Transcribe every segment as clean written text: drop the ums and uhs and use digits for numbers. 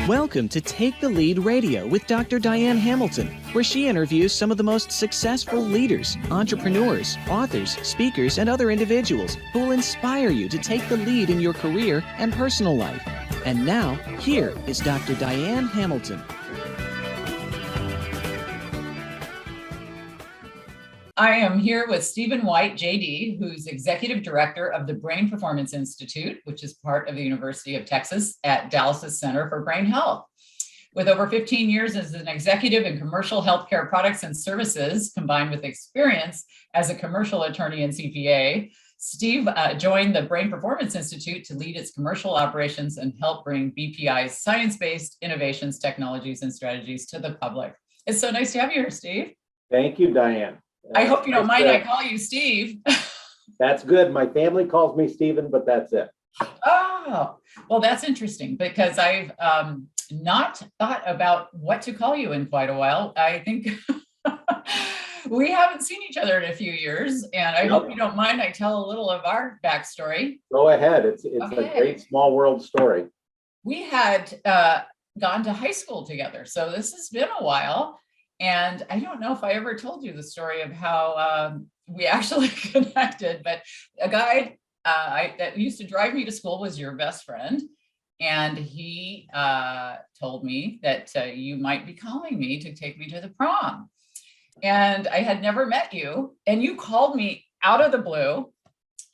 Welcome to Take the Lead Radio with Dr. Diane Hamilton, where she interviews some of the most successful leaders, entrepreneurs, authors, speakers, and other individuals who will inspire you to take the lead in your career and personal life. And now, here is Dr. Diane Hamilton. I am here with Stephen White, JD, who's Executive Director of the Brain Performance Institute, which is part of the University of Texas at Dallas' Center for Brain Health. With over 15 years as an executive in commercial healthcare products and services, combined with experience as a commercial attorney and CPA, Steve joined the Brain Performance Institute to lead its commercial operations and help bring BPI's science-based innovations, technologies, and strategies to the public. It's so nice to have you here, Steve. Thank you, Diane. I hope you don't mind I call you Steve. That's good. My family calls me Stephen, but that's it. Oh, well, that's interesting because I've not thought about what to call you in quite a while. I think we haven't seen each other in a few years, and I hope you don't mind I tell a little of our backstory. Go ahead. It's Okay. a great small world story. We had gone to high school together, so this has been a while. And I don't know if I ever told you the story of how we actually connected, but a guy that used to drive me to school was your best friend. And he told me that you might be calling me to take me to the prom. And I had never met you. And you called me out of the blue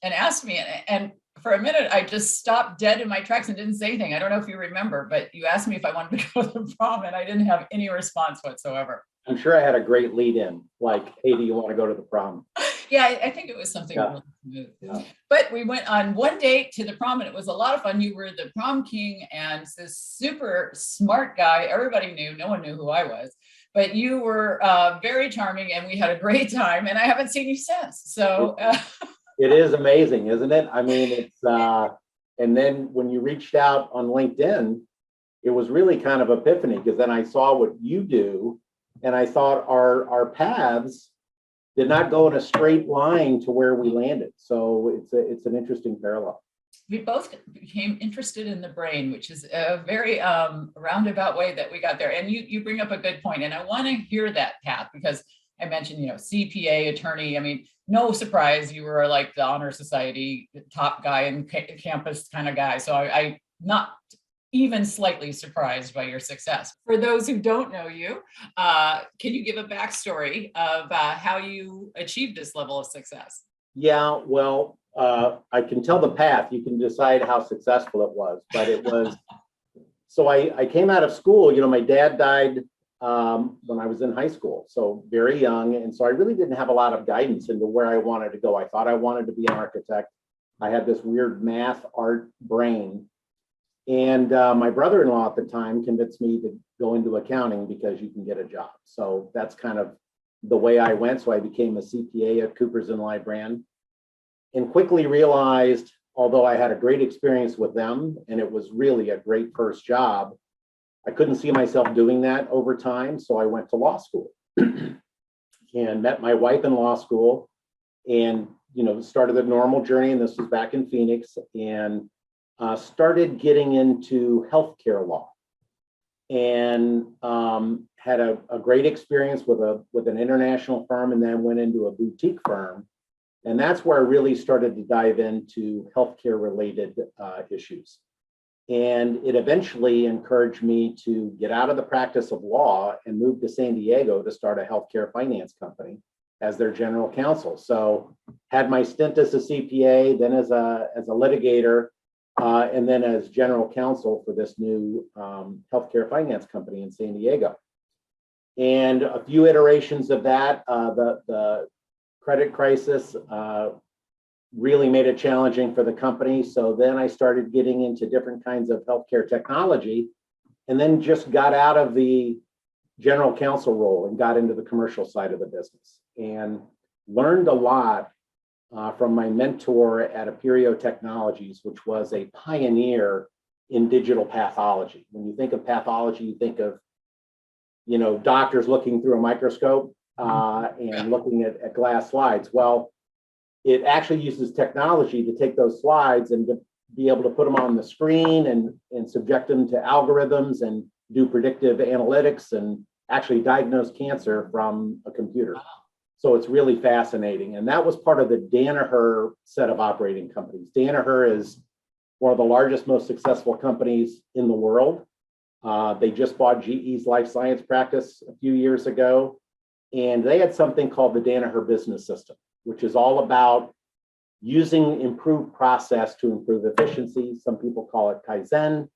and asked me, and for a minute, I just stopped dead in my tracks and didn't say anything. I don't know if you remember, but you asked me if I wanted to go to the prom and I didn't have any response whatsoever. I'm sure I had a great lead in, like, hey, do you want to go to the prom? Yeah, I think it was something really smooth. Yeah. But we went on one date to the prom and it was a lot of fun. You were the prom king and this super smart guy. Everybody knew, no one knew who I was, but you were very charming and we had a great time and I haven't seen you since. So it is amazing, isn't it? I mean, it's and then when you reached out on LinkedIn, it was really kind of epiphany because then I saw what you do and I thought our paths did not go in a straight line to where we landed. So it's an interesting parallel. We both became interested in the brain, which is a very roundabout way that we got there. And you bring up a good point, and I want to hear that path because I mentioned, CPA, attorney. I mean, no surprise, you were like the honor society top guy and campus kind of guy. So I'm not even slightly surprised by your success. For those who don't know you, can you give a backstory of how you achieved this level of success? Yeah, well, I can tell the path. You can decide how successful it was, but it was. So I came out of school. My dad died when I was in high school, so very young, and so I really didn't have a lot of guidance into where I wanted to go. I thought I wanted to be an architect. I had this weird math art brain. And my brother-in-law at the time convinced me to go into accounting because you can get a job. So that's kind of the way I went. So I became a CPA at Coopers & Lybrand and quickly realized, although I had a great experience with them and it was really a great first job, I couldn't see myself doing that over time. So I went to law school and met my wife in law school and, started the normal journey. And this was back in Phoenix and started getting into healthcare law and had a great experience with an international firm and then went into a boutique firm. And that's where I really started to dive into healthcare related issues. And it eventually encouraged me to get out of the practice of law and move to San Diego to start a healthcare finance company as their general counsel. So had my stint as a CPA, then as a litigator, and then as general counsel for this new healthcare finance company in San Diego. And a few iterations of that, the credit crisis really made it challenging for the company. So then I started getting into different kinds of healthcare technology and then just got out of the general counsel role and got into the commercial side of the business and learned a lot from my mentor at Aperio Technologies, which was a pioneer in digital pathology. When you think of pathology, you think of, doctors looking through a microscope and looking at glass slides. Well, it actually uses technology to take those slides and to be able to put them on the screen and subject them to algorithms and do predictive analytics and actually diagnose cancer from a computer. So it's really fascinating. And that was part of the Danaher set of operating companies. Danaher is one of the largest, most successful companies in the world. They just bought GE's life science practice a few years ago. And they had something called the Danaher Business System, which is all about using improved process to improve efficiency. Some people call it Kaizen.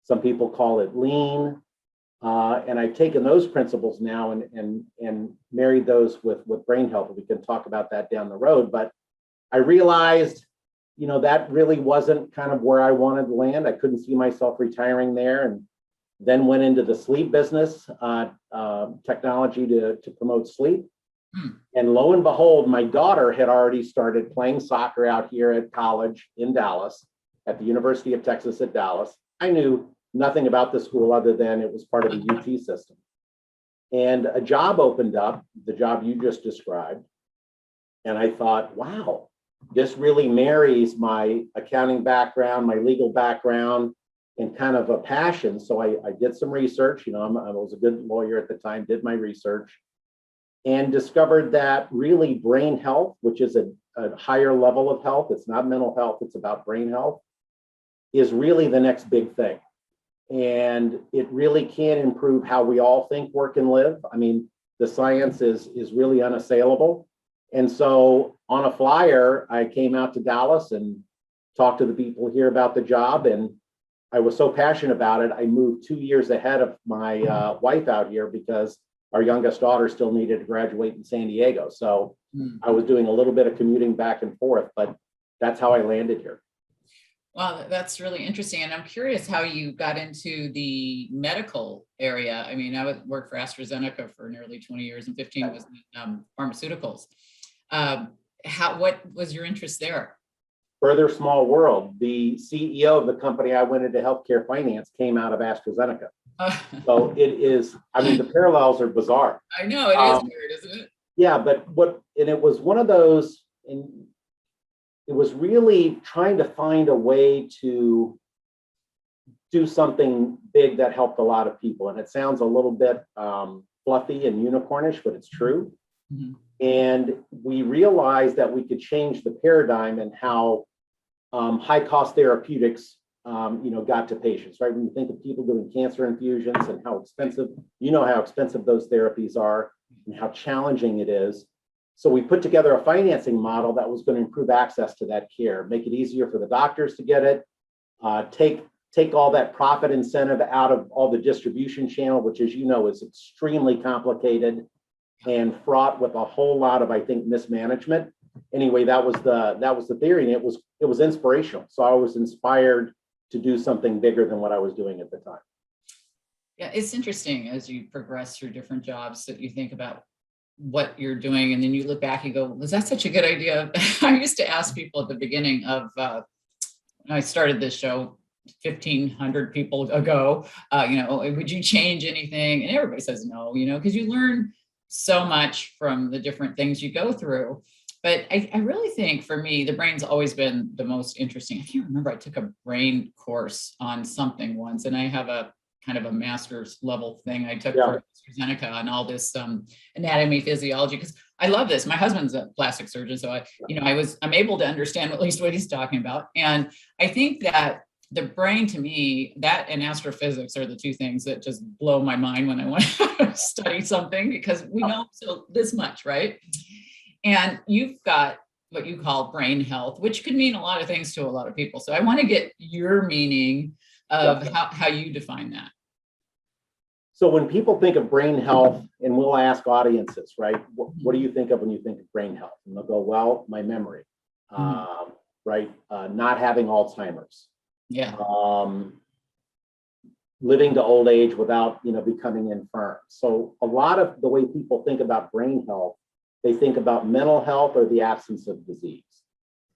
Some people call it lean. And I've taken those principles now and married those with brain health. We can talk about that down the road. But I realized, that really wasn't kind of where I wanted to land. I couldn't see myself retiring there, and then went into the sleep business, technology to promote sleep. And lo and behold, my daughter had already started playing soccer out here at college in Dallas, at the University of Texas at Dallas. I knew nothing about the school other than it was part of the UT system. And a job opened up, the job you just described. And I thought, wow, this really marries my accounting background, my legal background, and kind of a passion. So I did some research. I was a good lawyer at the time, did my research, and discovered that really brain health, which is a higher level of health, it's not mental health, it's about brain health, is really the next big thing. And it really can improve how we all think, work, and live. I mean, the science is really unassailable. And so on a flyer, I came out to Dallas and talked to the people here about the job. And I was so passionate about it, I moved 2 years ahead of my wife out here because our youngest daughter still needed to graduate in San Diego. So I was doing a little bit of commuting back and forth, but that's how I landed here. Wow, that's really interesting. And I'm curious how you got into the medical area. I mean, I worked for AstraZeneca for nearly 20 years, and 15 was pharmaceuticals. What was your interest there? Further small world. The CEO of the company I went into healthcare finance came out of AstraZeneca. So it is, I mean, the parallels are bizarre. I know, it is weird, isn't it? Yeah, but it was one of those, and it was really trying to find a way to do something big that helped a lot of people. And it sounds a little bit fluffy and unicornish, but it's true. Mm-hmm. And we realized that we could change the paradigm and how high cost therapeutics got to patients, right? When you think of people doing cancer infusions and how expensive, how expensive those therapies are and how challenging it is. So we put together a financing model that was going to improve access to that care, make it easier for the doctors to get it, take all that profit incentive out of all the distribution channel, which, as you know, is extremely complicated and fraught with a whole lot of, I think, mismanagement. Anyway, that was the theory, and it was inspirational. So I was inspired to do something bigger than what I was doing at the time. Yeah, it's interesting as you progress through different jobs that you think about what you're doing, and then you look back and go, was that such a good idea? I used to ask people at the beginning of when I started this show 1,500 people ago, would you change anything? And everybody says no, because you learn so much from the different things you go through. But I really think for me, the brain's always been the most interesting. I can't remember, I took a brain course on something once, and I have a kind of a master's level thing I took for AstraZeneca on all this anatomy, physiology, because I love this. My husband's a plastic surgeon, so I'm able to understand at least what he's talking about. And I think that the brain, to me, that and astrophysics are the two things that just blow my mind when I want to study something, because we know so this much, right? And you've got what you call brain health, which could mean a lot of things to a lot of people. So I want to get your meaning of how you define that. So when people think of brain health, and we'll ask audiences, right, what do you think of when you think of brain health? And they'll go, well, my memory, right? Not having Alzheimer's. Yeah. Living to old age without, becoming infirm. So a lot of the way people think about brain health, they think about mental health or the absence of disease.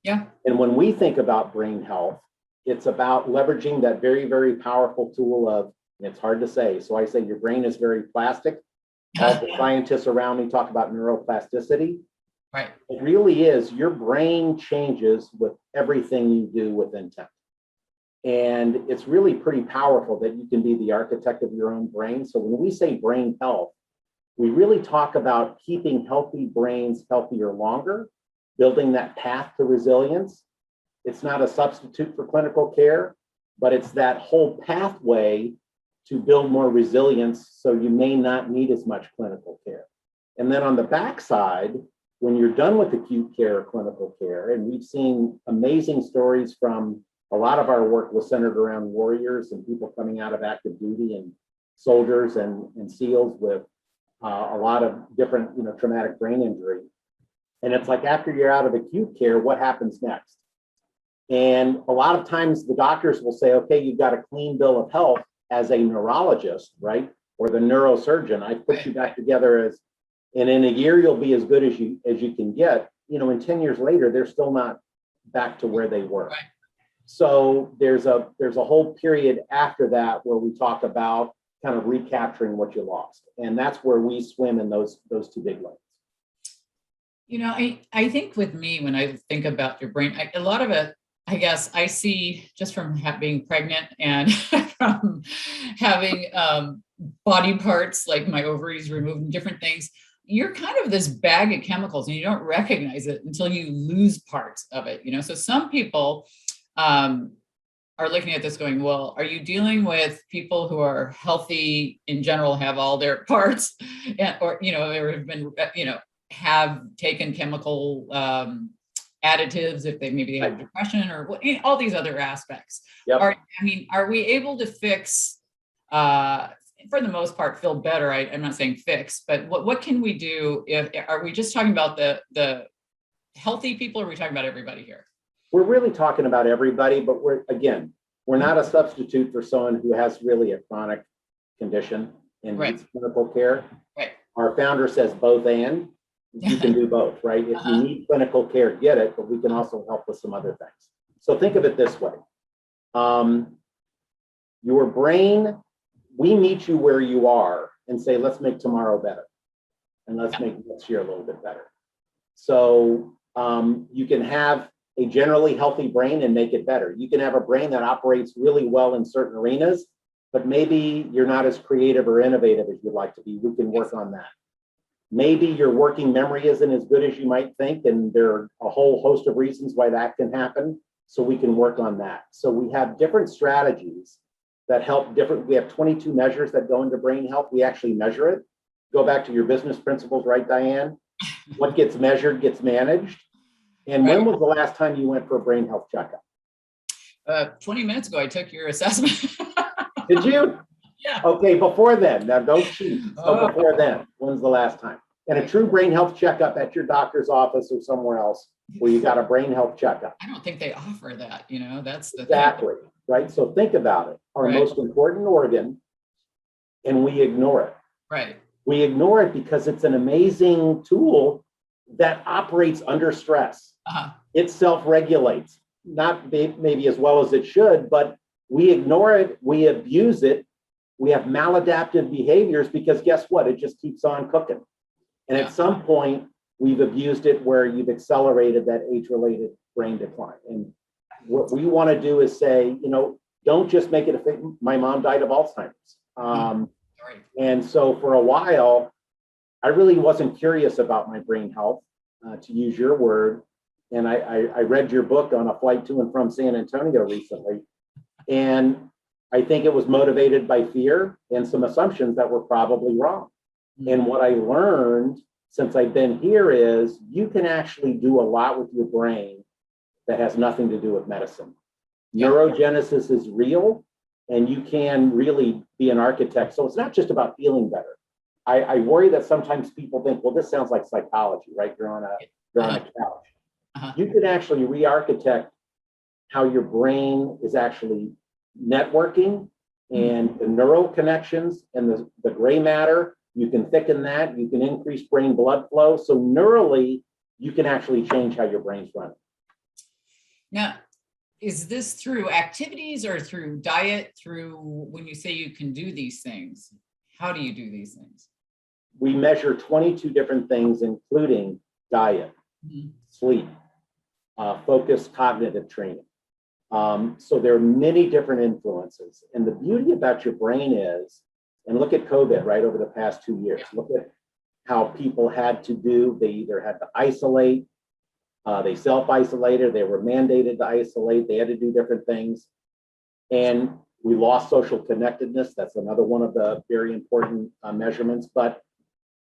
Yeah. And when we think about brain health, it's about leveraging that very, very powerful tool of, and it's hard to say, so I say your brain is very plastic. All the scientists around me talk about neuroplasticity. Right. It really is. Your brain changes with everything you do with intent. And it's really pretty powerful that you can be the architect of your own brain. So when we say brain health, we really talk about keeping healthy brains healthier longer, building that path to resilience. It's not a substitute for clinical care, but it's that whole pathway to build more resilience so you may not need as much clinical care. And then on the backside, when you're done with acute care or clinical care, and we've seen amazing stories from a lot of our work was centered around warriors and people coming out of active duty and soldiers and SEALs with a lot of different, traumatic brain injury. And it's like after you're out of acute care, what happens next? And a lot of times the doctors will say, okay, you've got a clean bill of health as a neurologist, right? Or the neurosurgeon. I put you back together as, and in a year, you'll be as good as you can get. And 10 years later, they're still not back to where they were. Right. So there's a whole period after that where we talk about kind of recapturing what you lost. And that's where we swim in those two big lanes. I think with me, when I think about your brain, a lot of it, I guess I see just from being pregnant and from having body parts like my ovaries removed and different things, you're kind of this bag of chemicals and you don't recognize it until you lose parts of it, So some people are looking at this going, well, are you dealing with people who are healthy in general, have all their parts, or have been, have taken chemical additives if they have depression or all these other aspects? Yep. Are we able to fix, for the most part, feel better? I'm not saying fix, but what can we do? Are we just talking about the healthy people, or are we talking about everybody here? We're really talking about everybody, but we're not a substitute for someone who has really a chronic condition and needs clinical care. Right. Our founder says both and. You can do both, right? If you need clinical care, get it, but we can also help with some other things. So think of it this way. Your brain, we meet you where you are and say, let's make tomorrow better. And let's make next year a little bit better. So you can have a generally healthy brain and make it better. You can have a brain that operates really well in certain arenas, but maybe you're not as creative or innovative as you'd like to be. We can work on that. Maybe your working memory isn't as good as you might think, and there are a whole host of reasons why that can happen. So we can work on that. So we have different strategies that help we have 22 measures that go into brain health. We actually measure it. Go back to your business principles, right, Diane? What gets measured gets managed. And when was the last time you went for a brain health checkup? 20 minutes ago, I took your assessment. Did you? Yeah. Okay, before then. Now, don't cheat. So before then, when's the last time? And a true brain health checkup at your doctor's office or somewhere else where you got a brain health checkup. I don't think they offer that, that's the exactly thing. Right. So think about it. Our most important organ, and we ignore it. Right. We ignore it because it's an amazing tool that operates under stress. It self-regulates, not maybe as well as it should, but we ignore it, we abuse it, we have maladaptive behaviors because guess what? It just keeps on cooking. And at some point, we've abused it where you've accelerated that age-related brain decline. And what we want to do is say, don't just make it a thing. My mom died of Alzheimer's. And so for a while, I really wasn't curious about my brain health, to use your word. And I read your book on a flight to and from San Antonio recently. And I think it was motivated by fear and some assumptions that were probably wrong. And what I learned since I've been here is you can actually do a lot with your brain that has nothing to do with medicine. Neurogenesis is real, and you can really be an architect. So it's not just about feeling better. I worry that sometimes people think, well, this sounds like psychology, right? You're on a couch. You can actually re-architect how your brain is actually networking and the neural connections and the gray matter. You can thicken that. You can increase brain blood flow. So neurally, you can actually change how your brain's running. Now, is this through activities or through diet? Through when you say you can do these things, how do you do these things? We measure 22 different things, including diet, sleep, focused cognitive training, So there are many different influences. And the beauty about your brain is, and look at COVID, right, over the past 2 years, look at how people had to do, they either had to isolate, they self-isolated, they were mandated to isolate, they had to do different things. And we lost social connectedness. That's another one of the very important measurements. But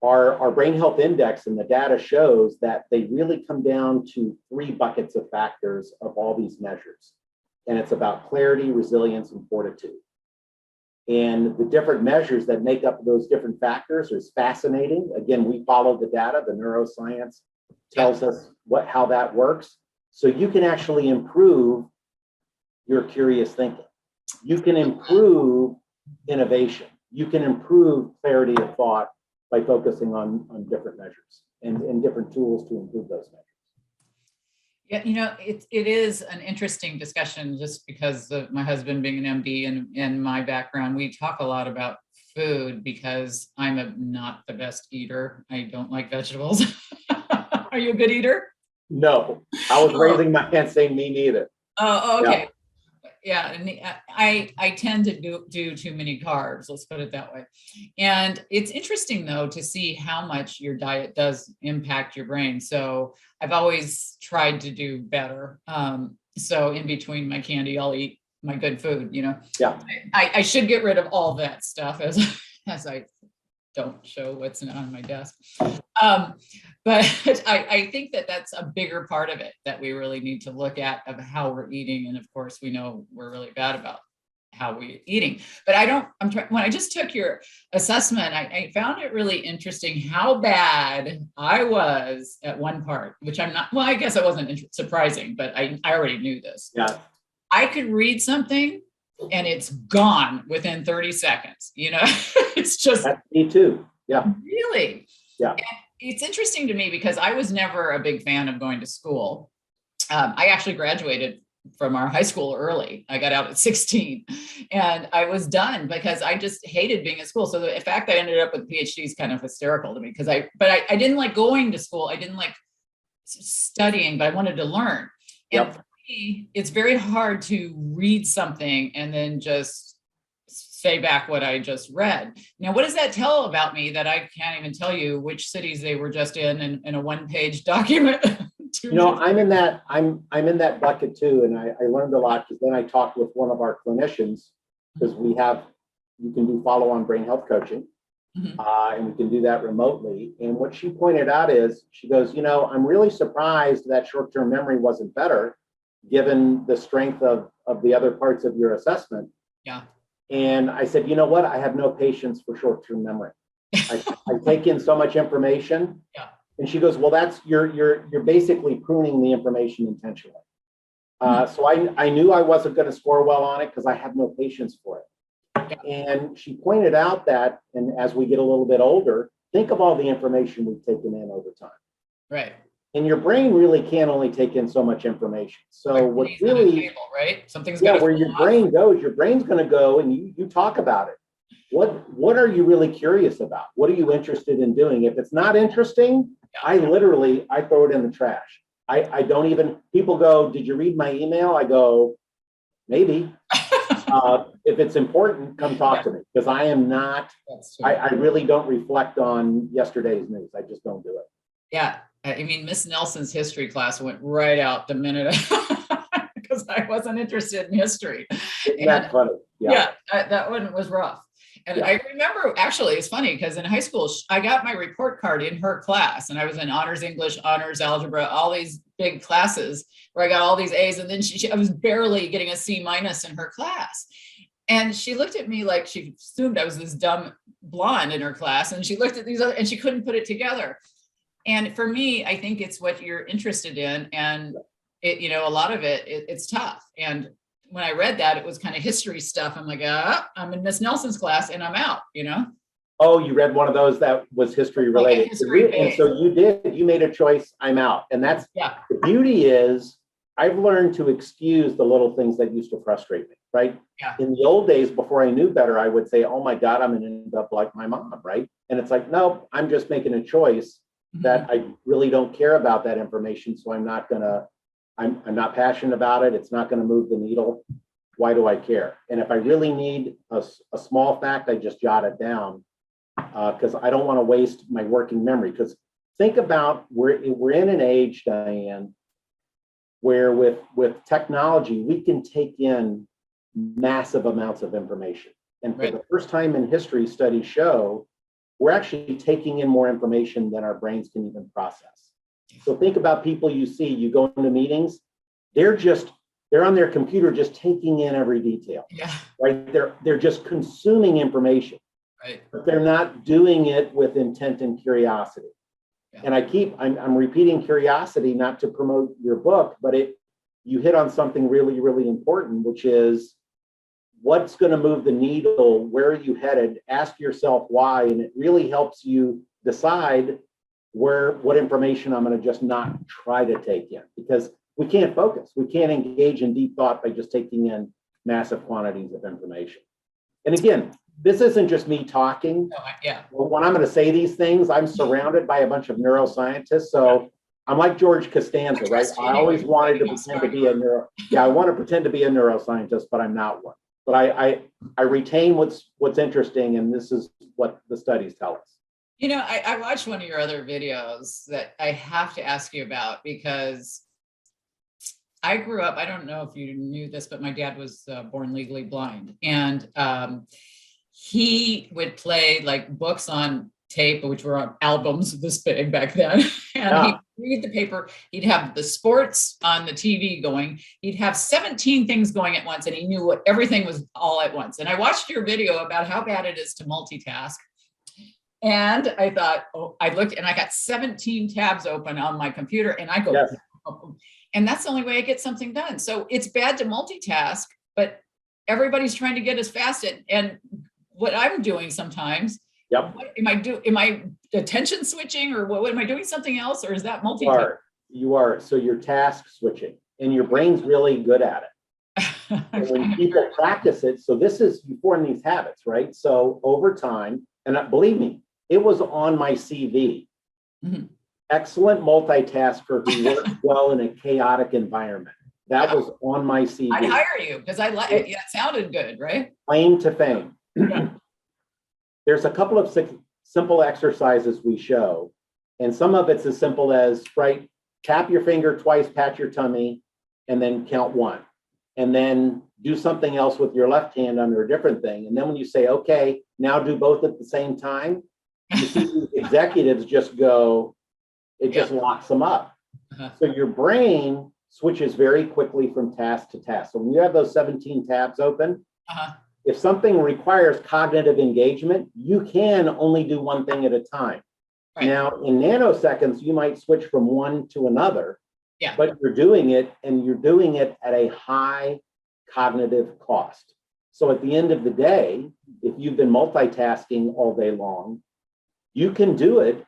our brain health index and the data shows that they really come down to 3 buckets of factors of all these measures. And it's about clarity, resilience, and fortitude. And the different measures that make up those different factors is fascinating. Again, we follow the data. The neuroscience tells us how that works. So you can actually improve your curious thinking. You can improve innovation. You can improve clarity of thought by focusing on different measures and different tools to improve those measures. Yeah, it is an interesting discussion just because of my husband being an MD and my background. We talk a lot about food because I'm not the best eater. I don't like vegetables. Are you a good eater? No, I was raising my hand saying me neither. Oh, okay. Yeah, and I tend to do too many carbs, let's put it that way. And it's interesting though to see how much your diet does impact your brain. So I've always tried to do better. So in between my candy, I'll eat my good food, Yeah. I should get rid of all that stuff as I don't show what's on my desk. But I think that that's a bigger part of it that we really need to look at of how we're eating. And of course, we know we're really bad about how we're eating. But when I just took your assessment, I found it really interesting how bad I was at one part, which I'm not, well, I guess it wasn't surprising, but I already knew this. Yeah. I could read something and it's gone within 30 seconds, it's just. That's me too. Yeah. Really? Yeah. And it's interesting to me because I was never a big fan of going to school. I actually graduated from our high school early. I got out at 16 and I was done because I just hated being at school. So the fact that I ended up with a PhD is kind of hysterical to me because I didn't like going to school. I didn't like studying, but I wanted to learn. And for me, it's very hard to read something and then just say back what I just read. Now, what does that tell about me that I can't even tell you which cities they were just in a one-page document? I'm in that bucket too, and I learned a lot because then I talked with one of our clinicians because you can do follow-on brain health coaching, and we can do that remotely. And what she pointed out is, she goes, I'm really surprised that short-term memory wasn't better, given the strength of the other parts of your assessment. Yeah. And I said, you know what? I have no patience for short-term memory. I take in so much information. Yeah. And she goes, well, you're basically pruning the information intentionally. So I knew I wasn't going to score well on it because I have no patience for it. And she pointed out that, and as we get a little bit older, think of all the information we've taken in over time. Right. And your brain really can only take in so much information. So what really, table, right? Something's where your brain goes, your brain's going to go, and you talk about it. What are you really curious about? What are you interested in doing? If it's not interesting, I throw it in the trash. I don't even, people go, did you read my email? I go, maybe. If it's important, come talk to me, because I am not, I really don't reflect on yesterday's news. I just don't do it. Yeah. I mean, Miss Nelson's history class went right out the minute because I wasn't interested in history. Isn't that funny? Yeah, that one was rough. And I remember, actually, it's funny because in high school, I got my report card in her class, and I was in honors English, honors algebra, all these big classes where I got all these A's, and then I was barely getting a C- in her class. And she looked at me like she assumed I was this dumb blonde in her class, and she looked at these other, and she couldn't put it together. And for me, I think it's what you're interested in, and a lot of it's tough. And when I read that, it was kind of history stuff. I'm like, I'm in Miss Nelson's class and I'm out, Oh, you read one of those that was history related. And so you made a choice, I'm out. And that's, the beauty is, I've learned to excuse the little things that used to frustrate me, right? Yeah. In the old days, before I knew better, I would say, oh my God, I'm gonna end up like my mom, right? And it's like, no, I'm just making a choice that I really don't care about that information. So I'm not gonna I'm not passionate about it. It's not going to move the needle. Why do I care? And if I really need a small fact, I just jot it down because I don't want to waste my working memory. Because think about we're in an age, Diane, where with technology, we can take in massive amounts of information. And for the first time in history, studies show we're actually taking in more information than our brains can even process. So think about people you see, you go into meetings, they're on their computer just taking in every detail. Yeah. Right? They're just consuming information. Right. But they're not doing it with intent and curiosity. Yeah. And I'm repeating curiosity not to promote your book, but you hit on something really, really important, which is what's going to move the needle, where are you headed, ask yourself why, and it really helps you decide what information I'm going to just not try to take in, because we can't focus. We can't engage in deep thought by just taking in massive quantities of information. And again, this isn't just me talking. No, yeah. When I'm going to say these things, I'm surrounded by a bunch of neuroscientists. So I'm like George Costanza, right? I always wanted to pretend to be I want to pretend to be a neuroscientist, but I'm not one. But I retain what's interesting, and this is what the studies tell us. You know, I watched one of your other videos that I have to ask you about, because I grew up, I don't know if you knew this, but my dad was born legally blind. And he would play like books on tape, which were on albums this big back then. And he'd read the paper. He'd have the sports on the TV going. He'd have 17 things going at once, and he knew everything was all at once. And I watched your video about how bad it is to multitask. And I thought, I looked and I got 17 tabs open on my computer, and I go, yes. And that's the only way I get something done. So it's bad to multitask, but everybody's trying to get as fast and what I'm doing sometimes. Yep. Am I attention switching, or what am I doing something else, or is that multitasking? You are. So you're task switching, and your brain's really good at it. And when people practice it, so you form these habits, right? So over time, and believe me, it was on my CV. Mm-hmm. Excellent multitasker who works well in a chaotic environment. That was on my CV. I'd hire you because I like it. Yeah, it sounded good, right? Claim to fame. Yeah. There's a couple of simple exercises we show, and some of it's as simple as, right, tap your finger twice, pat your tummy, and then count 1. And then do something else with your left hand under a different thing. And then when you say, okay, now do both at the same time, you see these executives just go, it just locks them up. Uh-huh. So your brain switches very quickly from task to task. So when you have those 17 tabs open, if something requires cognitive engagement, you can only do one thing at a time. Right. Now, in nanoseconds, you might switch from one to another, but you're doing it at a high cognitive cost. So at the end of the day, if you've been multitasking all day long, you can do it,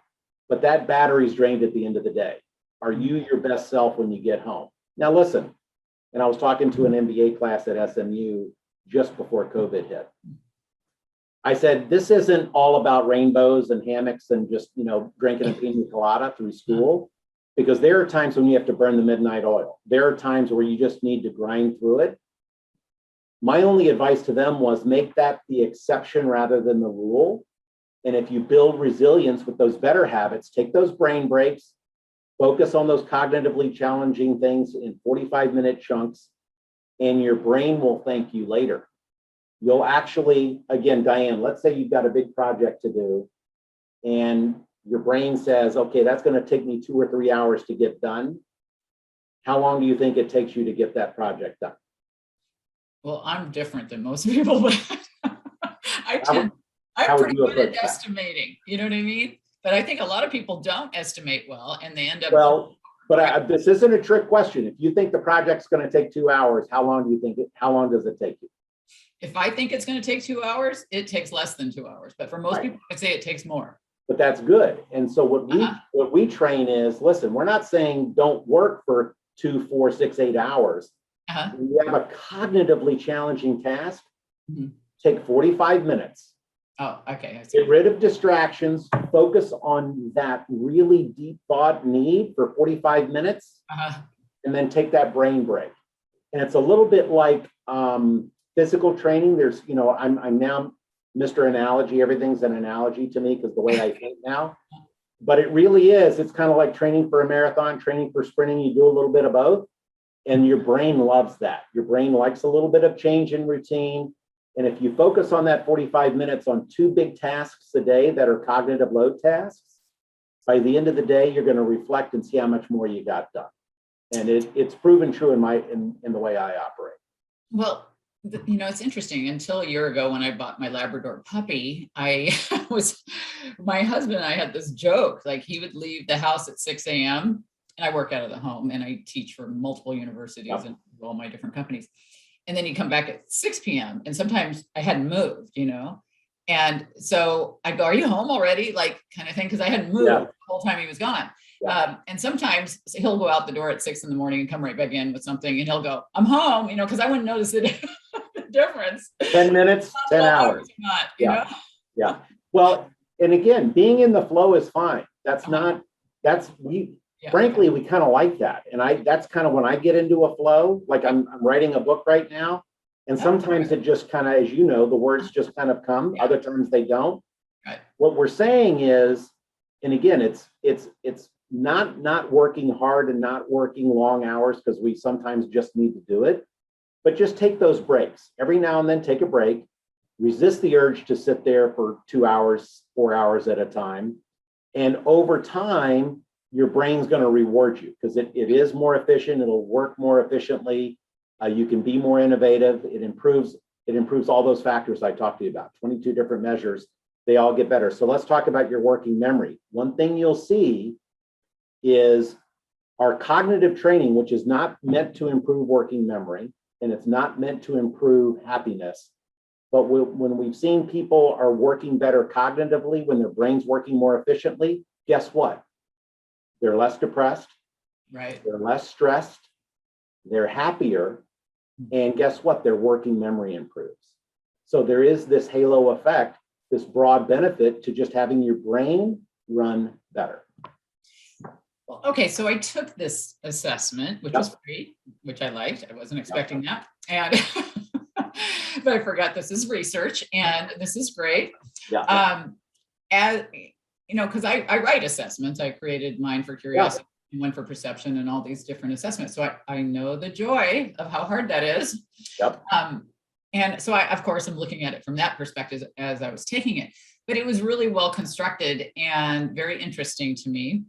but that battery's drained at the end of the day. Are you your best self when you get home? Now listen, and I was talking to an MBA class at SMU just before COVID hit. I said, this isn't all about rainbows and hammocks and just, drinking a pina colada through school, because there are times when you have to burn the midnight oil. There are times where you just need to grind through it. My only advice to them was make that the exception rather than the rule. And if you build resilience with those better habits, take those brain breaks, focus on those cognitively challenging things in 45-minute chunks, and your brain will thank you later. You'll actually, again, Diane, let's say you've got a big project to do, and your brain says, okay, that's going to take me 2 or 3 hours to get done. How long do you think it takes you to get that project done? Well, I'm different than most people, but I'm pretty good at estimating, you know what I mean? But I think a lot of people don't estimate well, and they end up. Well, but this isn't a trick question. If you think the project's going to take 2 hours, how long does it take you? If I think it's going to take 2 hours, it takes less than 2 hours. But for most people, I'd say it takes more. But that's good. And so what we train is, listen, we're not saying don't work for 2, 4, 6, 8 hours. When you have a cognitively challenging task, take 45 minutes. Oh, okay. Get rid of distractions, focus on that really deep thought need for 45 minutes, and then take that brain break. And it's a little bit like physical training. There's, I'm now Mr. Analogy. Everything's an analogy to me because the way I think now. But it really is. It's kind of like training for a marathon, training for sprinting. You do a little bit of both. And your brain loves that. Your brain likes a little bit of change in routine. And if you focus on that 45 minutes on 2 big tasks a day that are cognitive load tasks, by the end of the day, you're going to reflect and see how much more you got done. And it's proven true in the way I operate. Well, it's interesting. Until a year ago when I bought my Labrador puppy, my husband and I had this joke, like he would leave the house at 6 a.m. and I work out of the home and I teach for multiple universities and all my different companies. And then he'd come back at 6 p.m. And sometimes I hadn't moved, And so I'd go, "Are you home already?" Like kind of thing. Cause I hadn't moved the whole time he was gone. Yeah. And sometimes he'll go out the door at 6 in the morning and come right back in with something. And he'll go, "I'm home," cause I wouldn't notice the difference. 10 minutes, 10 hours. Not, Yeah. Well, and again, being in the flow is fine. Frankly, we kind of like that. And that's kind of when I get into a flow, like I'm writing a book right now. And sometimes it just kind of, as the words just kind of come. Yeah. Other times they don't. Right. What we're saying is, and again, it's not working hard and not working long hours because we sometimes just need to do it, but just take those breaks. Every now and then take a break, resist the urge to sit there for 2 hours, 4 hours at a time. And over time, your brain's going to reward you because it is more efficient. It'll work more efficiently. You can be more innovative. It improves all those factors I talked to you about, 22 different measures. They all get better. So let's talk about your working memory. One thing you'll see is our cognitive training, which is not meant to improve working memory, and it's not meant to improve happiness. But when we've seen people are working better cognitively, when their brain's working more efficiently, guess what? They're less depressed. Right. They're less stressed. They're happier. And guess what? Their working memory improves. So there is this halo effect, this broad benefit to just having your brain run better. Well, okay, so I took this assessment, which was free, which I liked. I wasn't expecting that. And but I forgot this is research and this is great. Yeah. Because I write assessments. I created mine for curiosity and one for perception and all these different assessments. So I know the joy of how hard that is. Yep. And so I, of course, I'm looking at it from that perspective as I was taking it, but it was really well constructed and very interesting to me.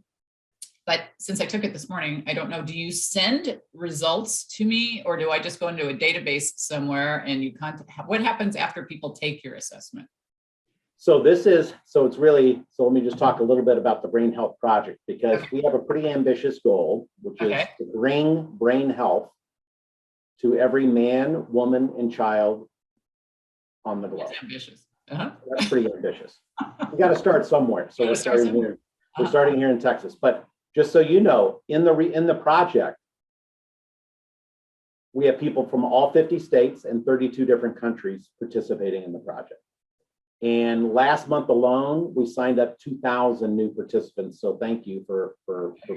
But since I took it this morning, I don't know, do you send results to me or do I just go into a database somewhere and what happens after people take your assessment? So let me just talk a little bit about the Brain Health Project, because we have a pretty ambitious goal, which is to bring brain health to every man, woman, and child on the globe. That's ambitious. Uh-huh. That's pretty ambitious. We got to start somewhere. So we're starting here. We're starting here in Texas. But just so you know, in the project, we have people from all 50 states and 32 different countries participating in the project. And last month alone, we signed up 2,000 new participants. So thank you for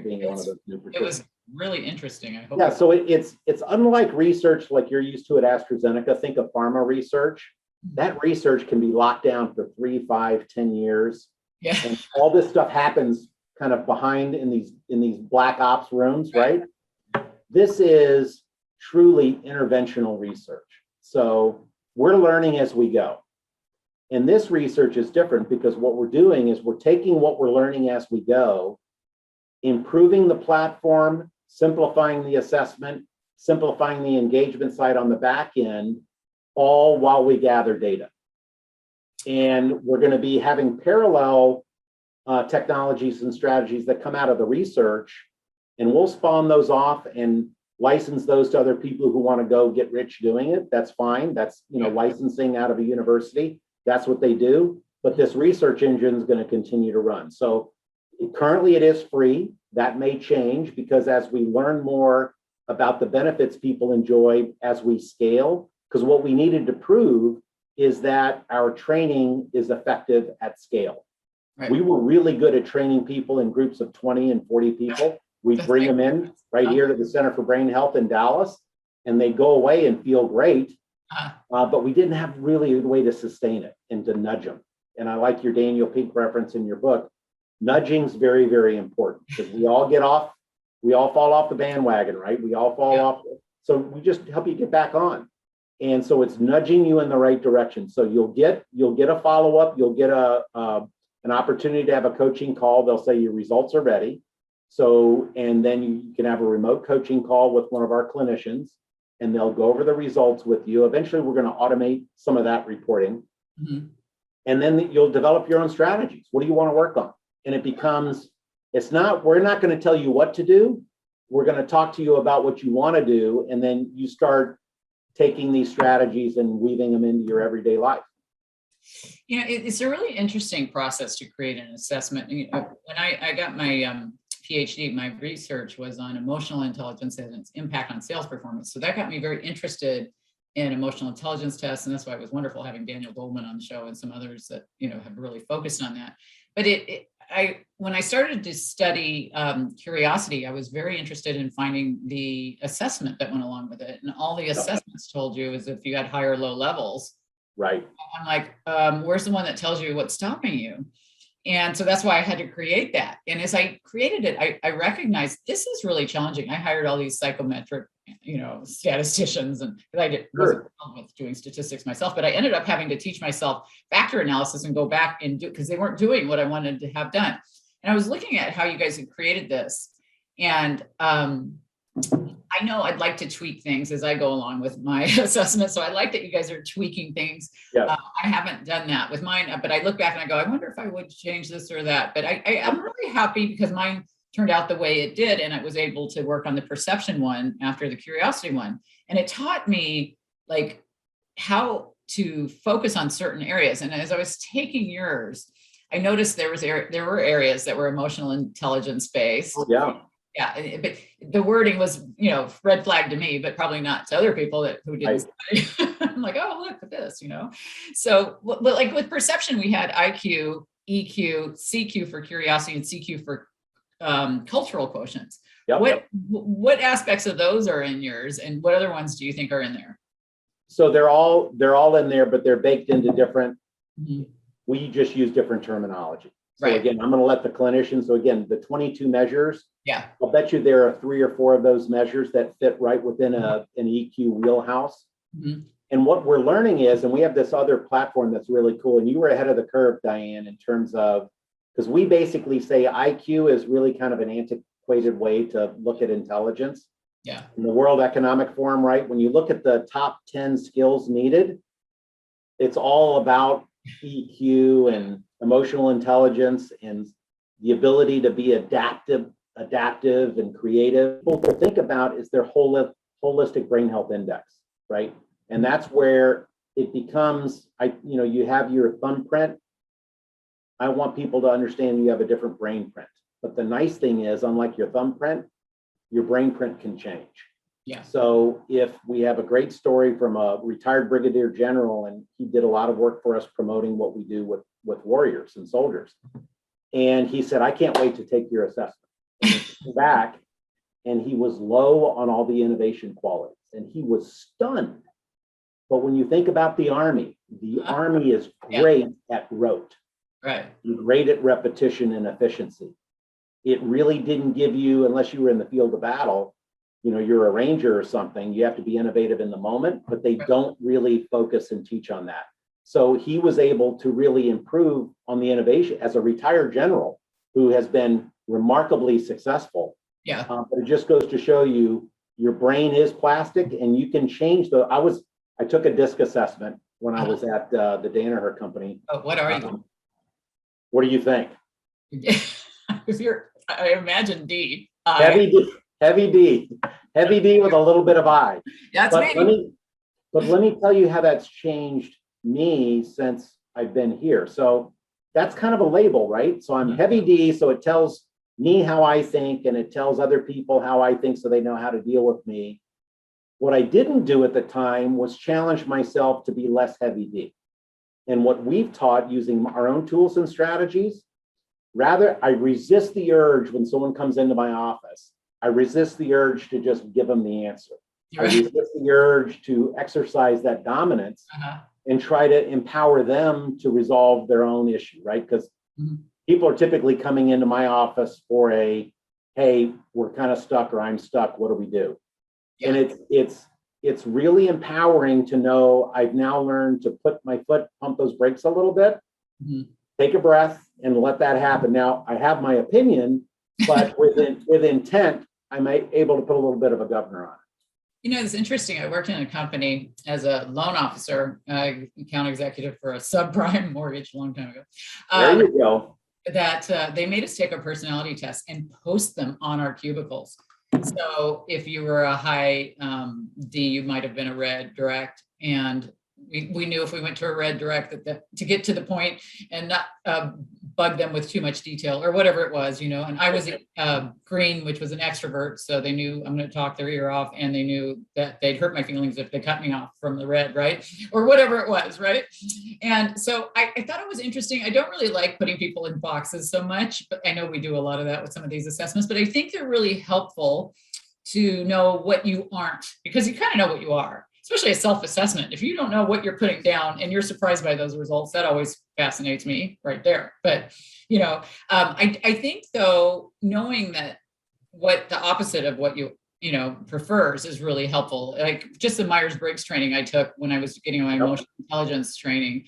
being one of those new participants. It was really interesting. I hope. Yeah, so it's unlike research like you're used to at AstraZeneca. Think of pharma research. That research can be locked down for 3, 5, 10 years. Yeah. And all this stuff happens kind of behind in these black ops rooms, right? This is truly interventional research. So we're learning as we go. And this research is different because what we're doing is we're taking what we're learning as we go, improving the platform, simplifying the assessment, simplifying the engagement side on the back end, all while we gather data. And we're going to be having parallel technologies and strategies that come out of the research, and we'll spawn those off and license those to other people who want to go get rich doing it. That's fine. That's licensing out of a university. That's what they do. But this research engine is going to continue to run. So currently it is free. That may change because as we learn more about the benefits people enjoy as we scale, because what we needed to prove is that our training is effective at scale. Right. We were really good at training people in groups of 20 and 40 people. We That's bring like- them in right here to the Center for Brain Health in Dallas, and they go away and feel great. But we didn't have really a way to sustain it and to nudge them. And I like your Daniel Pink reference in your book. Nudging's very, very important because we all fall off the bandwagon, right? We all fall off. So we just help you get back on. And so it's nudging you in the right direction. So you'll get a follow-up, you'll get an opportunity to have a coaching call. They'll say your results are ready. So, and then you can have a remote coaching call with one of our clinicians, and they'll go over the results with you. Eventually, we're going to automate some of that reporting. Mm-hmm. And then you'll develop your own strategies. What do you want to work on? And it becomes, we're not going to tell you what to do. We're going to talk to you about what you want to do. And then you start taking these strategies and weaving them into your everyday life. You know, it's a really interesting process to create an assessment. You know, when I got my PhD, my research was on emotional intelligence and its impact on sales performance. So that got me very interested in emotional intelligence tests. And that's why it was wonderful having Daniel Goldman on the show and some others that, you know, have really focused on that. But when I started to study curiosity, I was very interested in finding the assessment that went along with it. And all the assessments told you is if you had high or low levels. Right. I'm like, where's the one that tells you what's stopping you? And so that's why I had to create that. And as I created it, I recognized this is really challenging. I hired all these psychometric, you know, statisticians, and I wasn't with doing statistics myself, but I ended up having to teach myself factor analysis and go back and do, because they weren't doing what I wanted to have done. And I was looking at how you guys had created this. And I know I'd like to tweak things as I go along with my assessment. So I like that you guys are tweaking things. Yeah. I haven't done that with mine, but I look back and I go, I wonder if I would change this or that. But I'm really happy because mine turned out the way it did. And I was able to work on the perception one after the curiosity one. And it taught me like how to focus on certain areas. And as I was taking yours, I noticed there were areas that were emotional intelligence based. Yeah. Yeah, but the wording was, you know, red flag to me, but probably not to other people who didn't. I'm like, oh, look at this, you know. So, but like with perception, we had IQ, EQ, CQ for curiosity, and CQ for cultural quotients. Yep. What aspects of those are in yours, and what other ones do you think are in there? So they're all in there, but they're baked into different. Mm-hmm. We just use different terminology. So again, I'm going to let the clinicians, so again, the 22 measures, I'll bet you there are 3 or 4 of those measures that fit right within an EQ wheelhouse. Mm-hmm. And what we're learning is, and we have this other platform that's really cool, and you were ahead of the curve, Diane, in terms of, because we basically say IQ is really kind of an antiquated way to look at intelligence. Yeah. In the World Economic Forum, right? When you look at the top 10 skills needed, it's all about EQ and emotional intelligence and the ability to be adaptive and creative. What to think about is their holistic brain health index, right? And that's where it becomes, you have your thumbprint. I want people to understand you have a different brain print. But the nice thing is, unlike your thumbprint, your brain print can change. Yeah. So if we have a great story from a retired brigadier general, and he did a lot of work for us promoting what we do with warriors and soldiers. And he said, I can't wait to take your assessment. Back, and he was low on all the innovation qualities, and he was stunned. But when you think about the Army is great at rote. Right. Great at repetition and efficiency. It really didn't give you, unless you were in the field of battle, you're a ranger or something, you have to be innovative in the moment, but they don't really focus and teach on that. So he was able to really improve on the innovation as a retired general who has been remarkably successful. Yeah. But it just goes to show you your brain is plastic and you can change I took a DISC assessment when I was at the Danaher company. Oh, what are you? What do you think? I imagine D. Heavy D with a little bit of I. That's me. But let me tell you how that's changed me since I've been here. So that's kind of a label, right? So I'm heavy D, so it tells me how I think, and it tells other people how I think so they know how to deal with me. What I didn't do at the time was challenge myself to be less heavy D. And what we've taught using our own tools and strategies, rather, I resist the urge when someone comes into my office I resist the urge to just give them the answer. I Right. resist the urge to exercise that dominance and try to empower them to resolve their own issue, right? Because people are typically coming into my office for hey, we're kind of stuck, or I'm stuck, what do we do? Yeah. And it's really empowering to know I've now learned to put my foot, pump those brakes a little bit, take a breath, and let that happen. Now, I have my opinion, but with intent, I'm able to put a little bit of a governor on it. You know, it's interesting. I worked in a company as a loan officer, account executive for a subprime mortgage a long time ago. There you go. That they made us take a personality test and post them on our cubicles. So if you were a high D, you might have been a red direct. And we knew if we went to a red direct that to get to the point and not bug them with too much detail or whatever it was, you know. And I was green, which was an extrovert. So they knew I'm going to talk their ear off, and they knew that they'd hurt my feelings if they cut me off from the red, right? Or whatever it was, right? And so I thought it was interesting. I don't really like putting people in boxes so much, but I know we do a lot of that with some of these assessments, but I think they're really helpful to know what you aren't, because you kind of know what you are, especially a self-assessment. If you don't know what you're putting down and you're surprised by those results, that always fascinates me right there. But, you know, I think though, knowing that what the opposite of what you prefers is really helpful. Like just the Myers-Briggs training I took when I was getting my emotional intelligence training,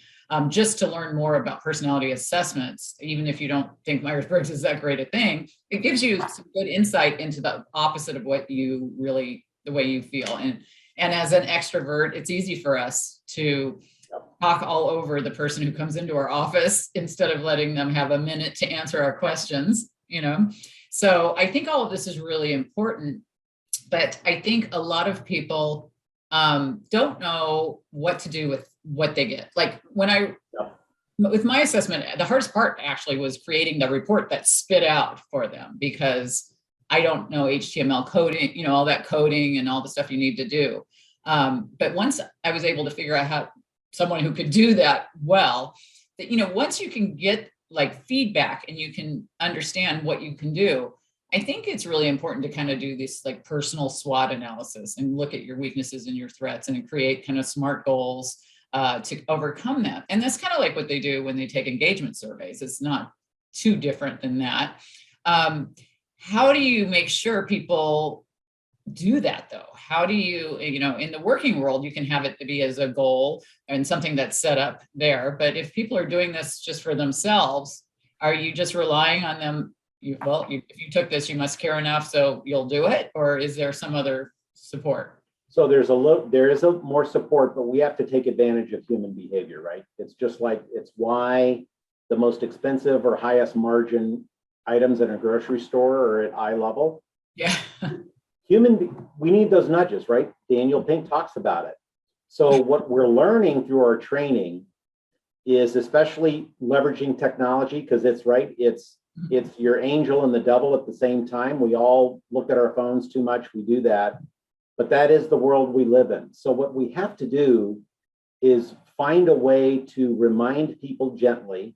just to learn more about personality assessments, even if you don't think Myers-Briggs is that great a thing, it gives you some good insight into the opposite of what you really, the way you feel. And as an extrovert, it's easy for us to talk all over the person who comes into our office instead of letting them have a minute to answer our questions, you know? So I think all of this is really important, but I think a lot of people don't know what to do with what they get. Like with my assessment, the hardest part actually was creating the report that spit out for them, because I don't know HTML coding, you know, all that coding and all the stuff you need to do. But once I was able to figure out how someone who could do that well, that, you know, once you can get like feedback and you can understand what you can do, I think it's really important to kind of do this like personal SWOT analysis and look at your weaknesses and your threats and create kind of SMART goals to overcome that. And that's kind of like what they do when they take engagement surveys. It's not too different than that. How do you make sure people do that though? How do you, you know, in the working world, you can have it to be as a goal and something that's set up there. But if people are doing this just for themselves, are you just relying on them? If you took this, you must care enough, so you'll do it, or is there some other support? So there is a more support, but we have to take advantage of human behavior, right? It's just like, it's why the most expensive or highest margin items in a grocery store are at eye level. Yeah. We need those nudges, right? Daniel Pink talks about it. So what we're learning through our training is especially leveraging technology, because it's your angel and the devil at the same time. We all look at our phones too much. We do that, but that is the world we live in. So what we have to do is find a way to remind people gently.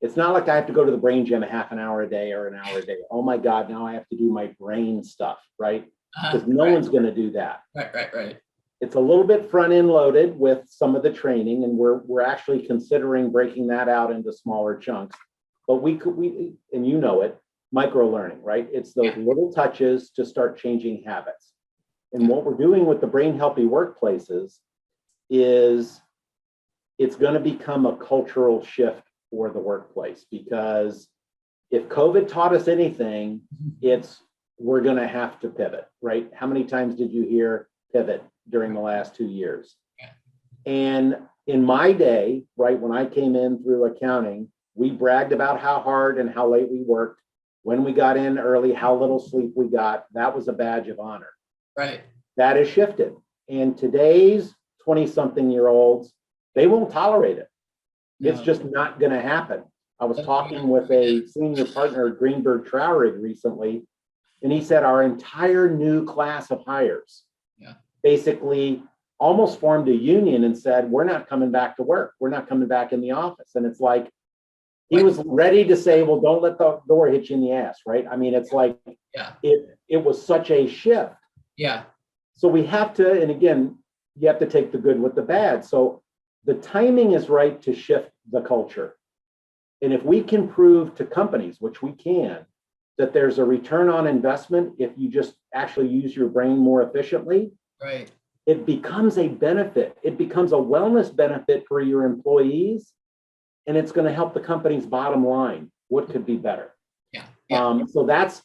It's not like I have to go to the brain gym a half an hour a day or an hour a day. Oh my God, now I have to do my brain stuff, right? Because no one's going to do that. Right. It's a little bit front end loaded with some of the training, and we're actually considering breaking that out into smaller chunks. But we and you know it, micro learning, right? It's those little touches to start changing habits. And what we're doing with the brain healthy workplaces is it's going to become a cultural shift for the workplace, because if COVID taught us anything, we're going to have to pivot, right? How many times did you hear pivot during the last 2 years? And in my day, right, when I came in through accounting, we bragged about how hard and how late we worked. When we got in early, how little sleep we got. That was a badge of honor. Right. That has shifted. And today's 20-something-year-olds, they won't tolerate it. It's just not going to happen. I was talking with a senior partner at Greenberg Traurig recently, and he said our entire new class of hires basically almost formed a union and said, we're not coming back to work. We're not coming back in the office. And it's like, He was ready to say, well, don't let the door hit you in the ass, right? I mean, it's like, Yeah. it was such a shift. Yeah. So we have to, and again, you have to take the good with the bad. So the timing is right to shift the culture. And if we can prove to companies, which we can, that there's a return on investment if you just actually use your brain more efficiently, Right. it becomes a benefit. It becomes a wellness benefit for your employees, and it's going to help the company's bottom line. What could be better? Yeah. Yeah. So that's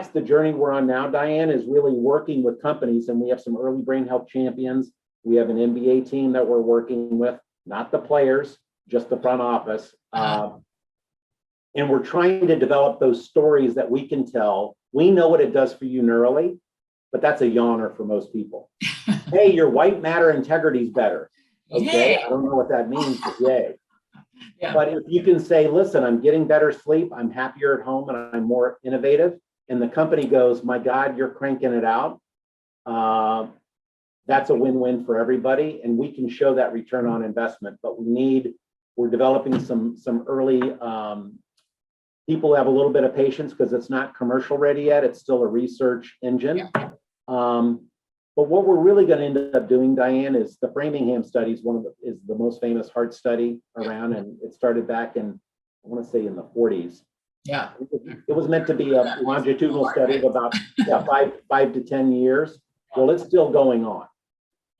the journey we're on now, Diane, is really working with companies, and we have some early brain health champions. We have an MBA team that we're working with, not the players, just the front office. And we're trying to develop those stories that we can tell. We know what it does for you neurally, but that's a yawner for most people. Hey, your white matter integrity is better. Okay, Yay. I don't know what that means, but yay. Yeah. But if you can say, listen, I'm getting better sleep, I'm happier at home, and I'm more innovative, and the company goes, my God, you're cranking it out, that's a win-win for everybody. And we can show that return on investment, but we're developing some early people have a little bit of patience because it's not commercial ready yet. It's still a research engine. Yeah. But what we're really going to end up doing, Diane, is the Framingham study is the most famous heart study around, and it started back in, I want to say, in the 40s. Yeah. It was meant to be a longitudinal study of about 5 to 10 years. Well, it's still going on.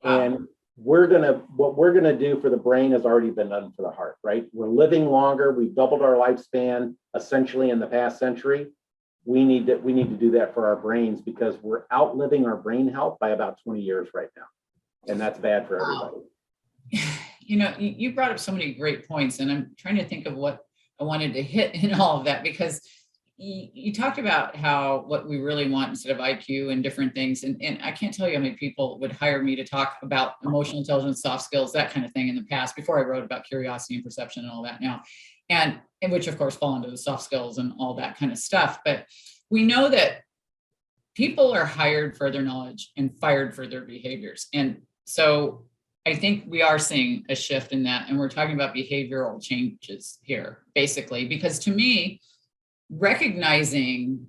Wow. And what we're gonna do for the brain has already been done for the heart, right? We're living longer. We've doubled our lifespan essentially in the past century. We need to do that for our brains because we're outliving our brain health by about 20 years right now, and that's bad for everybody. You know, you brought up so many great points, and I'm trying to think of what I wanted to hit in all of that, because you talked about how what we really want instead of IQ and different things. And I can't tell you how many people would hire me to talk about emotional intelligence, soft skills, that kind of thing in the past, before I wrote about curiosity and perception and all that now. And which of course fall into the soft skills and all that kind of stuff. But we know that people are hired for their knowledge and fired for their behaviors. And so I think we are seeing a shift in that. And we're talking about behavioral changes here, basically, because to me, recognizing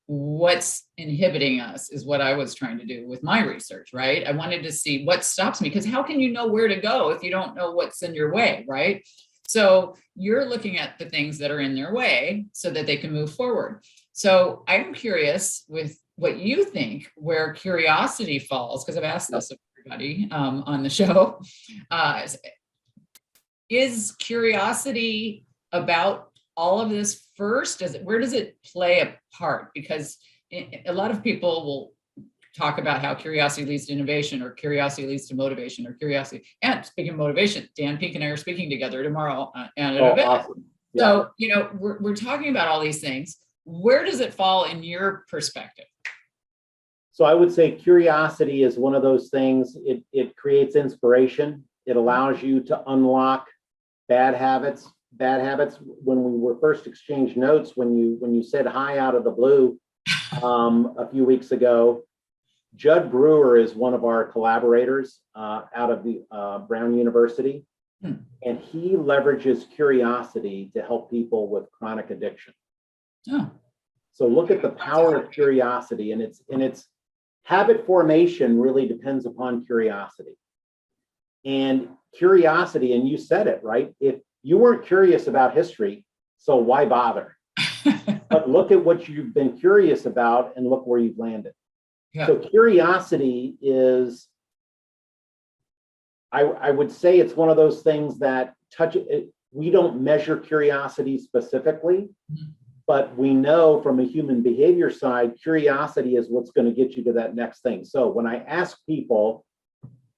what's inhibiting us is what I was trying to do with my research, right? I wanted to see what stops me, because how can you know where to go if you don't know what's in your way, right? So you're looking at the things that are in their way so that they can move forward. So I'm curious with what you think where curiosity falls, because I've asked this of everybody on the show. Is curiosity about all of this first? Where does it play a part? Because a lot of people will talk about how curiosity leads to innovation, or curiosity leads to motivation, or curiosity. And speaking of motivation, Dan Peek and I are speaking together tomorrow at an event. Awesome. Yeah. So, you know, we're talking about all these things. Where does it fall in your perspective? So I would say curiosity is one of those things. It creates inspiration. It allows you to unlock bad habits. When we were first exchanged notes, when you said hi out of the blue a few weeks ago, Judd Brewer is one of our collaborators out of the Brown University, and he leverages curiosity to help people with chronic addiction. Oh. So look at the power of curiosity, and its habit formation really depends upon curiosity. And curiosity, and you said it, right? If you weren't curious about history, so why bother? But look at what you've been curious about and look where you've landed. Yeah. So curiosity is, I would say it's one of those things that we don't measure curiosity specifically, but we know from a human behavior side, curiosity is what's going to get you to that next thing. So when I ask people,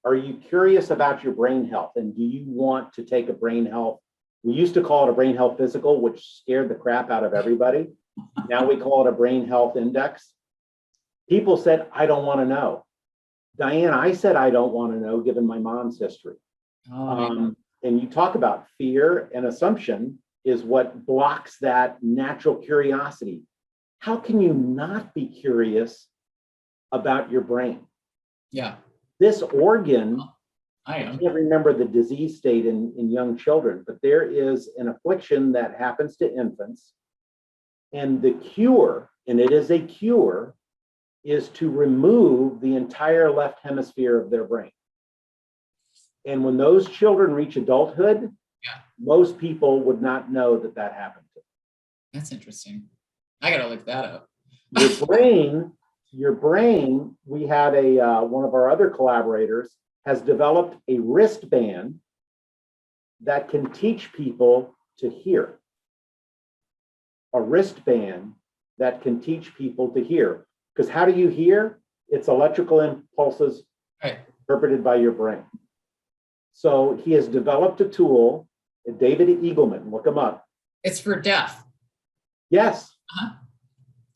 are you curious about your brain health? And do you want to take a brain health? We used to call it a brain health physical, which scared the crap out of everybody. Now we call it a brain health index. People said, I don't want to know. Diane, I said, I don't want to know, given my mom's history. And you talk about fear and assumption is what blocks that natural curiosity. How can you not be curious about your brain? Yeah. This organ I am. can't remember the disease state in young children, but there is an affliction that happens to infants. And the cure, and it is a cure, is to remove the entire left hemisphere of their brain. And when those children reach adulthood, most people would not know that that happened to them. That's interesting. I got to look that up. Your brain, we had one of our other collaborators has developed a wristband that can teach people to hear. A wristband that can teach people to hear. Because how do you hear? It's electrical impulses interpreted by your brain. So he has developed a tool, David Eagleman, look him up. It's for deaf. Yes. Uh-huh.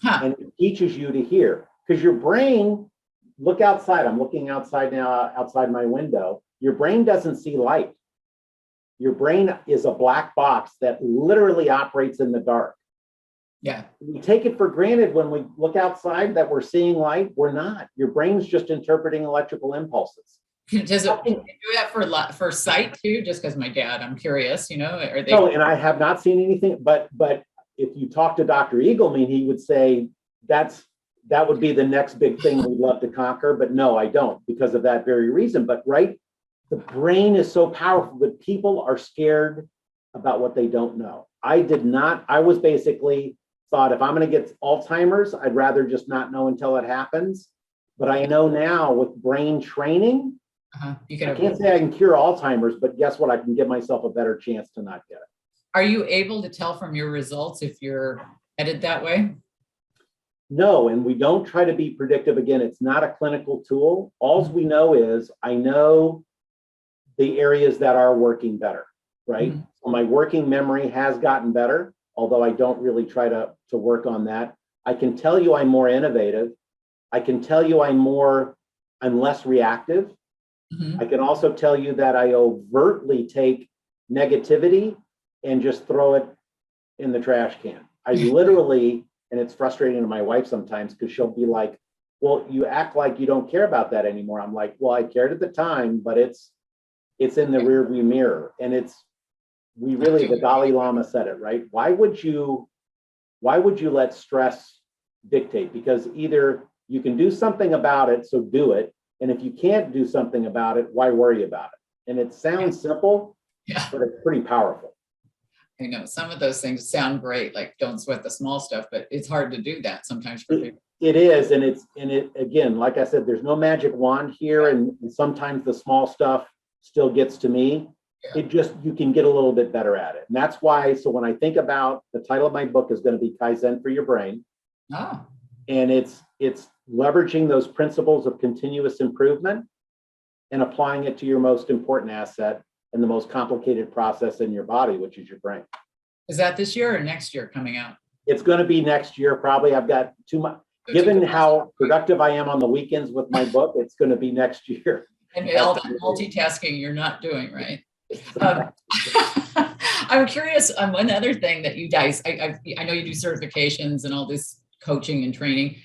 Huh. And it teaches you to hear. Because your brain, look outside. I'm looking outside now, outside my window. Your brain doesn't see light. Your brain is a black box that literally operates in the dark. Yeah. We take it for granted when we look outside that we're seeing light. We're not. Your brain's just interpreting electrical impulses. Does it do that for sight too? Just because my dad, I'm curious, are they? No, and I have not seen anything, but if you talk to Dr. Eagleman, he would say that would be the next big thing we'd love to conquer. But no, I don't, because of that very reason. But the brain is so powerful that people are scared about what they don't know. I was basically thought, if I'm going to get Alzheimer's, I'd rather just not know until it happens. But I know now with brain training, I can't say I can cure Alzheimer's, but guess what? I can give myself a better chance to not get it. Are you able to tell from your results if you're headed that way? No, and we don't try to be predictive. Again, it's not a clinical tool. All we know is I know the areas that are working better, right? Mm-hmm. So my working memory has gotten better, although I don't really try to work on that. I can tell you I'm more innovative. I can tell you I'm less reactive. Mm-hmm. I can also tell you that I overtly take negativity and just throw it in the trash can. I literally, and it's frustrating to my wife sometimes because she'll be like, well, you act like you don't care about that anymore. I'm like, well, I cared at the time, but it's in the rearview mirror. And the Dalai Lama said it, right? Why would you let stress dictate? Because either you can do something about it, so do it. And if you can't do something about it, why worry about it? And it sounds simple, but it's pretty powerful. I know some of those things sound great, like don't sweat the small stuff, but it's hard to do that sometimes for people. It is, and it again, like I said, there's no magic wand here, and sometimes the small stuff still gets to me. It just, you can get a little bit better at it. And that's why, so when I think about the title of my book is going to be Kaizen for Your Brain. Oh. And it's leveraging those principles of continuous improvement and applying it to your most important asset and the most complicated process in your body, which is your brain. Is that this year or next year coming out? It's going to be next year, probably. I've got too much, given how productive I am on the weekends with my book, it's going to be next year. And all that multitasking you're not doing, right? I'm curious on one other thing that you guys, I know you do certifications and all this coaching and training.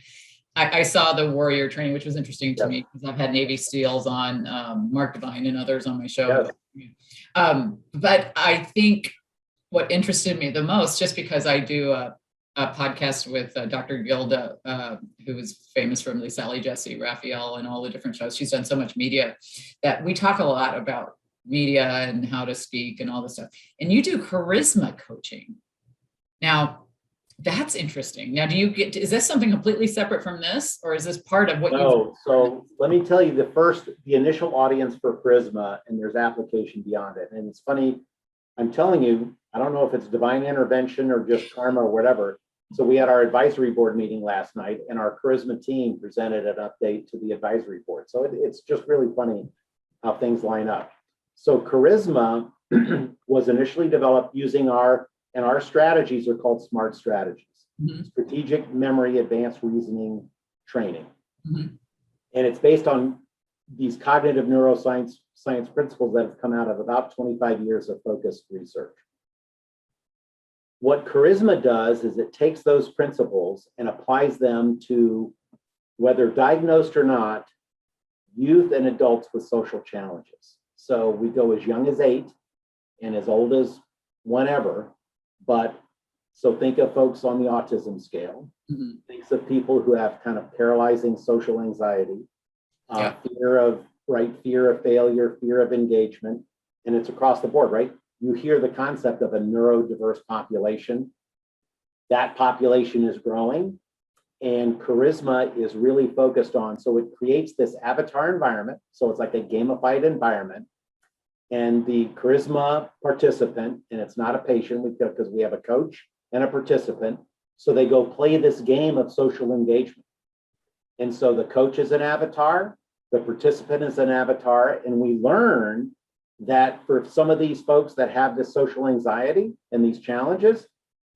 I saw the warrior training, which was interesting to me because I've had Navy SEALs on, Mark Divine and others on my show. But I think what interested me the most, just because I do a podcast with Dr. Gilda, who is famous from the Sally Jesse, Raphael, and all the different shows. She's done so much media that we talk a lot about media and how to speak and all this stuff. And you do charisma coaching. Now, that's interesting. Now, is this something completely separate from this, or is this part of what you do? So let me tell you the initial audience for charisma, and there's application beyond it. And it's funny, I'm telling you, I don't know if it's divine intervention or just karma or whatever. So we had our advisory board meeting last night, and our charisma team presented an update to the advisory board. So it's just really funny how things line up. So charisma was initially developed using our strategies are called SMART strategies, strategic memory, advanced reasoning training. And it's based on these cognitive neuroscience principles that have come out of about 25 years of focused research. What charisma does is it takes those principles and applies them to, whether diagnosed or not, youth and adults with social challenges. So we go as young as 8 and as old as whenever. But so think of folks on the autism scale. Mhm. Think of people who have kind of paralyzing social anxiety, Yeah. fear of failure, fear of engagement, and it's across the board, right? You hear the concept of a neurodiverse population. That population is growing, and Charisma is really focused on, so it creates this avatar environment. So it's like a gamified environment. And the Charisma participant, and it's not a patient because we have a coach and a participant. So they go play this game of social engagement. And so the coach is an avatar, the participant is an avatar, and we learn that for some of these folks that have this social anxiety and these challenges,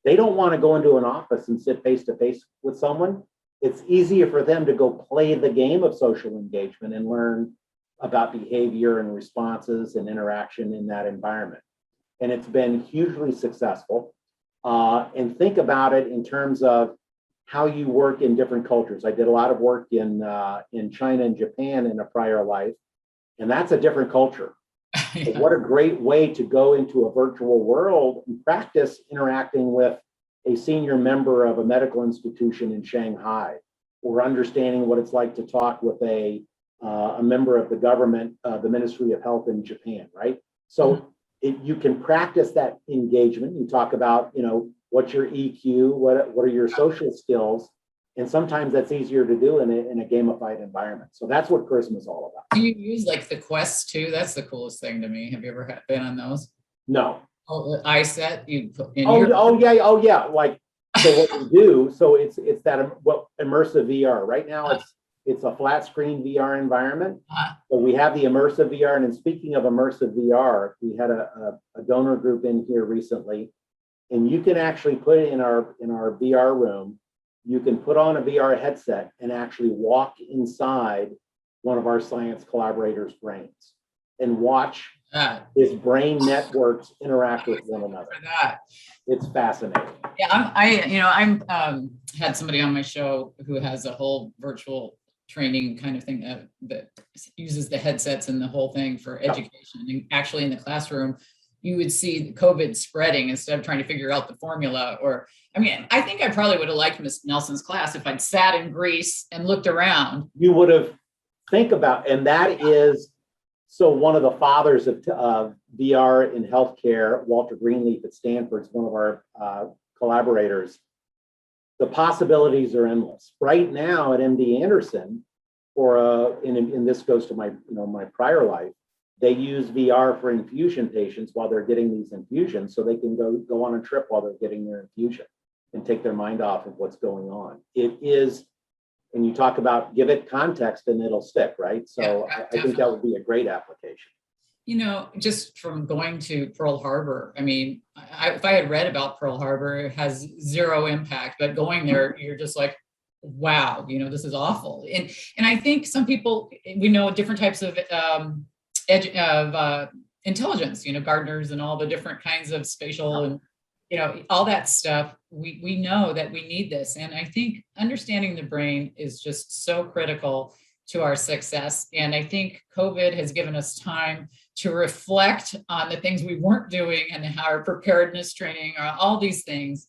they don't want to go into an office and sit face to face with someone. It's easier for them to go play the game of social engagement and learn about behavior and responses and interaction in that environment. And it's been hugely successful. And think about it in terms of how you work in different cultures. I did a lot of work in China and Japan in a prior life, and that's a different culture. Yeah. What a great way to go into a virtual world and practice interacting with a senior member of a medical institution in Shanghai, or understanding what it's like to talk with a member of the government, the Ministry of Health in Japan, right? So you can practice that engagement. You talk about, what's your EQ, what are your social skills, and sometimes that's easier to do in a gamified environment. So that's what Charisma is all about. Do you use like the Quest too? That's the coolest thing to me. Have you ever been on those? No. Oh, the iSet you put in Oh yeah. Like, so what we do, so it's that immersive VR. Right now it's a flat screen VR environment. But we have the immersive VR. And in speaking of immersive VR, we had a donor group in here recently, and you can actually put it in our VR room. You can put on a VR headset and actually walk inside one of our science collaborators' brains and watch his brain networks interact with one another. It's fascinating. Yeah, I'm had somebody on my show who has a whole virtual training kind of thing that uses the headsets and the whole thing for education. And actually in the classroom, you would see COVID spreading instead of trying to figure out the formula. I think I probably would have liked Miss Nelson's class if I'd sat in Greece and looked around. You would have and that is, so one of the fathers of VR in healthcare, Walter Greenleaf at Stanford, is one of our collaborators. The possibilities are endless. Right now at MD Anderson, and this goes to my prior life, they use VR for infusion patients while they're getting these infusions, so they can go on a trip while they're getting their infusion and take their mind off of what's going on. It is, and you talk about give it context and it'll stick, right? So yeah, I think that would be a great application. Just from going to Pearl Harbor, if I had read about Pearl Harbor, it has zero impact, but going there, you're just like, wow, this is awful. And I think some people, we know different types of intelligence, gardeners and all the different kinds of spatial and, all that stuff. We know that we need this. And I think understanding the brain is just so critical to our success. And I think COVID has given us time to reflect on the things we weren't doing and how our preparedness training, all these things.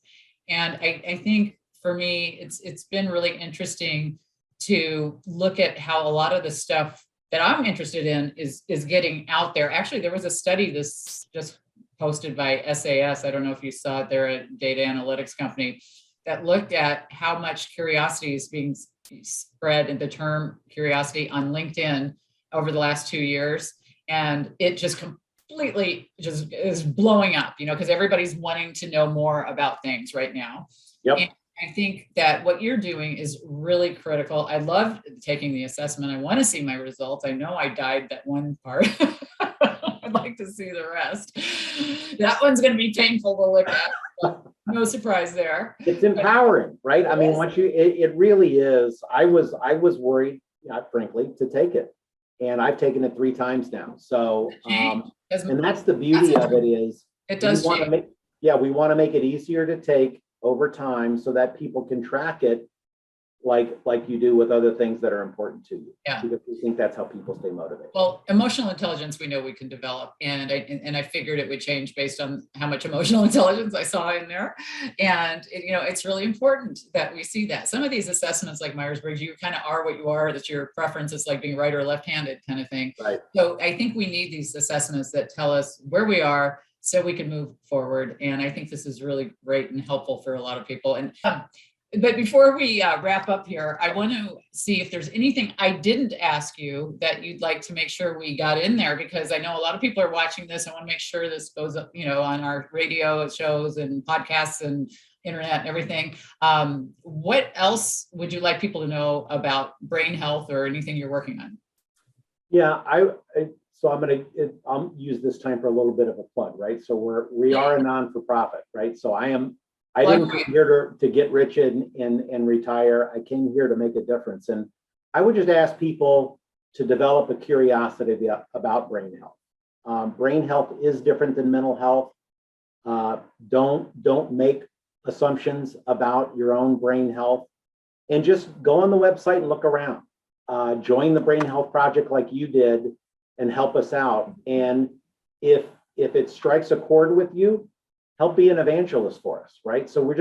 And I think for me, it's been really interesting to look at how a lot of the stuff that I'm interested in is getting out there. Actually, there was a study this just posted by SAS. I don't know if you saw it. They're a data analytics company that looked at how much curiosity is being spread, and the term curiosity on LinkedIn over the last 2 years. And it just completely just is blowing up, because everybody's wanting to know more about things right now. Yep. And I think that what you're doing is really critical. I love taking the assessment. I want to see my results. I know I died that one part. I'd like to see the rest. That one's going to be painful to look at. No surprise there. It's empowering, right? Once it really is. I was worried, frankly, to take it, and I've taken it 3 times now. So, and that's the beauty of it is it does change. We want to make it easier to take over time so that people can track it like you do with other things that are important to you. Yeah. Because we think that's how people stay motivated. Well, emotional intelligence, we know we can develop. And I figured it would change based on how much emotional intelligence I saw in there. And it's really important that we see that. Some of these assessments like Myers-Briggs, you kind of are what you are, that's your preference. It's like being right or left-handed kind of thing. Right. So I think we need these assessments that tell us where we are so we can move forward. And I think this is really great and helpful for a lot of people. And but before we wrap up here, I want to see if there's anything I didn't ask you that you'd like to make sure we got in there, because I know a lot of people are watching this. I want to make sure this goes up, on our radio shows and podcasts and internet and everything. What else would you like people to know about brain health or anything you're working on? Yeah, I'll use this time for a little bit of a plug, right? So we are a non-for-profit, right? So I didn't come here to get rich and retire. I came here to make a difference. And I would just ask people to develop a curiosity about brain health. Brain health is different than mental health. Don't make assumptions about your own brain health, and just go on the website and look around. Join the Brain Health Project like you did and help us out. And if it strikes a chord with you, help be an evangelist for us, right? So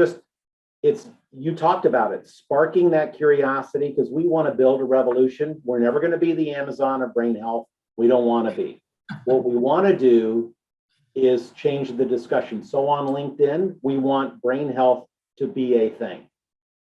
you talked about it, sparking that curiosity, because we want to build a revolution. We're never going to be the Amazon of brain health. We don't want to be. What we want to do is change the discussion. So on LinkedIn, we want brain health to be a thing.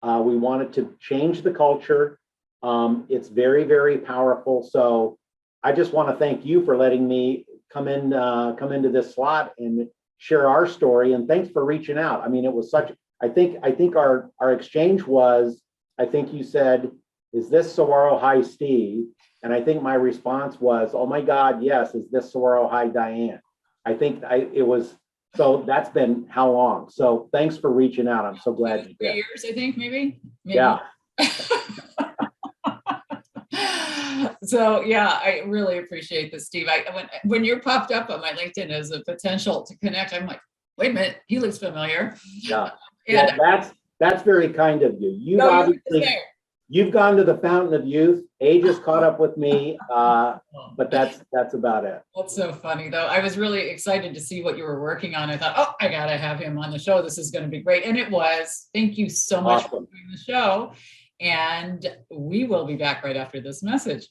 We want it to change the culture. It's very, very powerful. So I just want to thank you for letting me come into this slot and share our story. And thanks for reaching out. I mean, it was I think our exchange was, I think you said, is this Saguaro High Steve? And I think my response was, oh my God, yes, is this Saguaro High Diane? I think it was, so that's been how long? So thanks for reaching out. I'm so glad you did. 3 years, I think, maybe. Yeah. So yeah, I really appreciate this, Steve. When you popped up on my LinkedIn as a potential to connect, I'm like, wait a minute, he looks familiar. Yeah. That's very kind of you. You've gone to the fountain of youth. Age has caught up with me, but that's about it. That's so funny, though. I was really excited to see what you were working on. I thought, oh, I gotta have him on the show. This is going to be great, and it was. Thank you so much for doing the show. And we will be back right after this message.